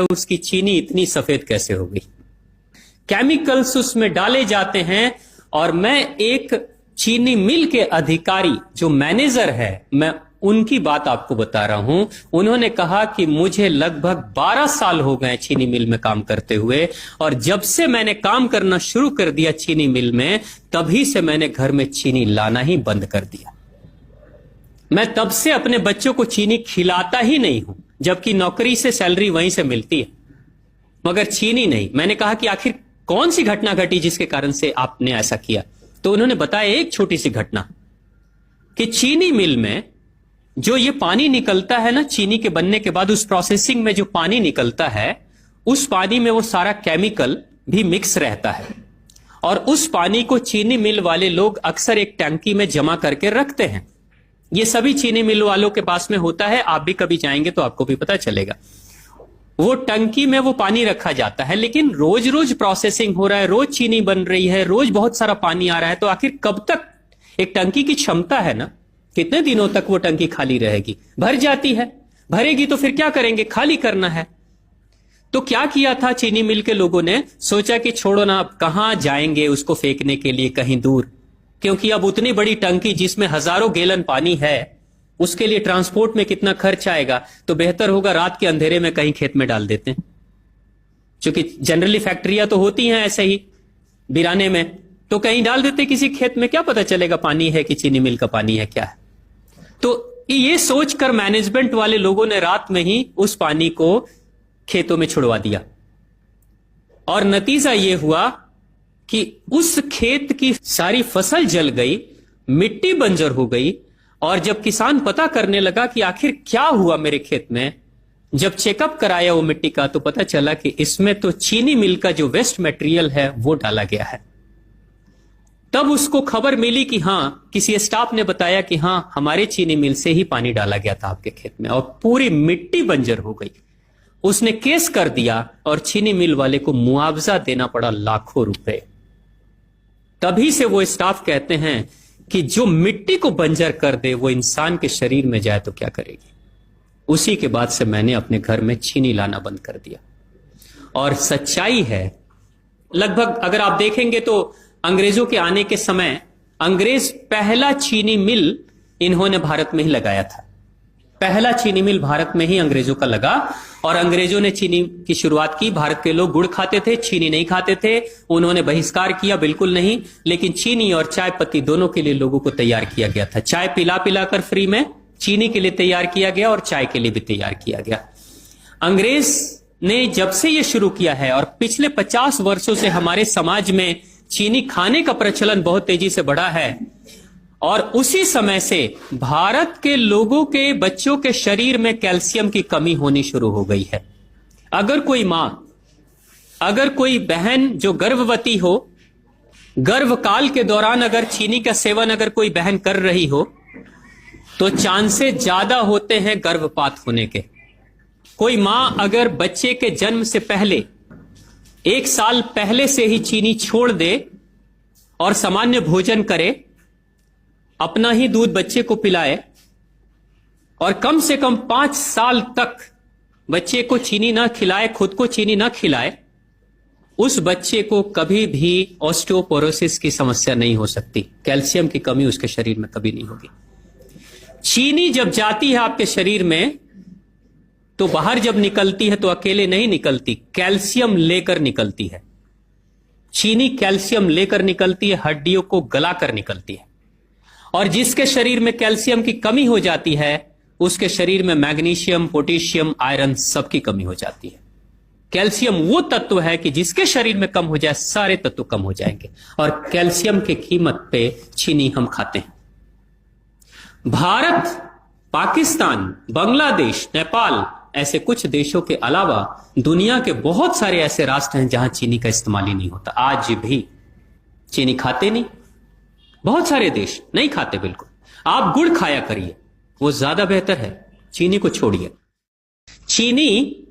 उसकी चीनी इतनी सफेद कैसे हो गई। केमिकल्स उसमें डाले जाते हैं। और मैं एक चीनी मिल के अधिकारी जो मैनेजर है, मैं उनकी बात आपको बता रहा हूं। उन्होंने कहा कि मुझे लगभग 12 साल हो गए चीनी मिल में काम करते हुए, और जब से मैंने काम करना शुरू कर दिया चीनी मिल में, तभी से मैंने घर में चीनी लाना ही बंद कर दिया। मैं तब से अपने बच्चों को चीनी खिलाता ही नहीं हूं, जबकि नौकरी से सैलरी वहीं से मिलती है, मगर चीनी नहीं। मैंने कहा कि आखिर कौन सी घटना घटी जिसके कारण से आपने ऐसा किया? तो उन्होंने बताया एक छोटी सी घटना कि चीनी मिल में जो ये पानी निकलता है ना, चीनी के बनने के बाद उस प्रोसेसिंग में जो पानी निकलता है, उस पानी में वो सारा केमिकल भी मिक्स रहता है, और उस पानी को चीनी मिल वाले लोग अक्सर एक टंकी में जमा करके रखते हैं। ये सभी चीनी मिल वालों के पास में होता है, आप भी कभी जाएंगे तो आपको भी पता चलेगा। वो टंकी में वो पानी रखा जाता है, लेकिन रोज रोज प्रोसेसिंग हो रहा है, रोज चीनी बन रही है, रोज बहुत सारा पानी आ रहा है, तो आखिर कब तक? एक टंकी की क्षमता है ना, कितने दिनों तक वो टंकी खाली रहेगी? भर जाती है, भरेगी तो फिर क्या करेंगे? खाली करना है। तो क्या किया था चीनी मिल के लोगों ने? सोचा कि छोड़ो ना, अब कहां जाएंगे उसको फेंकने के लिए कहीं दूर, क्योंकि अब उतनी बड़ी टंकी जिसमें हजारों गैलन पानी है, उसके लिए ट्रांसपोर्ट में कितना खर्च आएगा, तो बेहतर होगा रात के अंधेरे में कहीं खेत में डाल देते हैं। क्योंकि जनरली फैक्ट्रियां तो होती हैं ऐसे ही बिराने में, तो कहीं डाल देते किसी खेत में, क्या पता चलेगा पानी है कि चीनी मिल का पानी है क्या है। तो ये सोचकर मैनेजमेंट वाले लोगों ने रात में ही उस पानी को खेतों में छुड़वा दिया, और नतीजा यह हुआ कि उस खेत की सारी फसल जल गई, मिट्टी बंजर हो गई। और जब किसान पता करने लगा कि आखिर क्या हुआ मेरे खेत में, जब चेकअप कराया वो मिट्टी का, तो पता चला कि इसमें तो चीनी मिल का जो वेस्ट मटेरियल है वो डाला गया है। तब उसको खबर मिली कि हां, किसी स्टाफ ने बताया कि हां, हमारे चीनी मिल से ही पानी डाला गया था आपके खेत में, और पूरी मिट्टी बंजर हो गई। उसने केस कर दिया और चीनी मिल वाले को मुआवजा देना पड़ा लाखों रुपए। तभी से वो स्टाफ कहते हैं कि जो मिट्टी को बंजर कर दे वो इंसान के शरीर में जाए तो क्या करेगी। उसी के बाद से मैंने अपने घर में चीनी लाना बंद कर दिया। और सच्चाई है, लगभग अगर आप देखेंगे तो अंग्रेजों के आने के समय अंग्रेज पहला चीनी मिल इन्होंने भारत में ही लगाया था। पहला चीनी मिल भारत में ही अंग्रेजों का लगा, और अंग्रेजों ने चीनी की शुरुआत की। भारत के लोग गुड़ खाते थे, चीनी नहीं खाते थे। उन्होंने बहिष्कार किया, बिल्कुल नहीं, लेकिन चीनी और चाय पत्ती दोनों के लिए लोगों को तैयार किया गया था। चाय पिला पिलाकर फ्री में चीनी के लिए तैयार किया गया, और चाय के लिए भी तैयार किया गया। अंग्रेज ने जब से यह शुरू किया है, और पिछले 50 वर्षों से हमारे समाज में चीनी खाने का प्रचलन बहुत तेजी से बढ़ा है, और उसी समय से भारत के लोगों के बच्चों के शरीर में कैल्शियम की कमी होनी शुरू हो गई है। अगर कोई मां, अगर कोई बहन जो गर्भवती हो, गर्भकाल के दौरान अगर चीनी का सेवन अगर कोई बहन कर रही हो, तो चांसेस ज्यादा होते हैं गर्भपात होने के। कोई मां अगर बच्चे के जन्म से पहले 1 साल पहले से ही चीनी छोड़ दे और सामान्य भोजन करे, अपना ही दूध बच्चे को पिलाए, और कम से कम 5 साल तक बच्चे को चीनी ना खिलाए, खुद को चीनी ना खिलाए, उस बच्चे को कभी भी ऑस्टियोपोरोसिस की समस्या नहीं हो सकती। कैल्शियम की कमी उसके शरीर में कभी नहीं होगी। चीनी जब जाती है आपके शरीर में, तो बाहर जब निकलती है तो अकेले नहीं निकलती, कैल्शियम लेकर निकलती है। चीनी कैल्शियम लेकर निकलती है, हड्डियों को गलाकर निकलती है। और जिसके शरीर में कैल्शियम की कमी हो जाती है, उसके शरीर में मैग्नीशियम, पोटेशियम, आयरन सबकी कमी हो जाती है। कैल्शियम वो तत्व है कि जिसके शरीर में कम हो जाए, सारे तत्व कम हो जाएंगे, और कैल्शियम की कीमत पे चीनी हम खाते हैं। भारत, पाकिस्तान, बांग्लादेश, नेपाल, ऐसे कुछ देशों के अलावा दुनिया के बहुत सारे ऐसे राष्ट्र हैं जहां चीनी का इस्तेमाल ही नहीं होता। आज भी चीनी खाते नहीं, बहुत सारे देश नहीं खाते बिल्कुल। आप गुड़ खाया करिए, वो ज्यादा बेहतर है, चीनी को छोड़िए। चीनी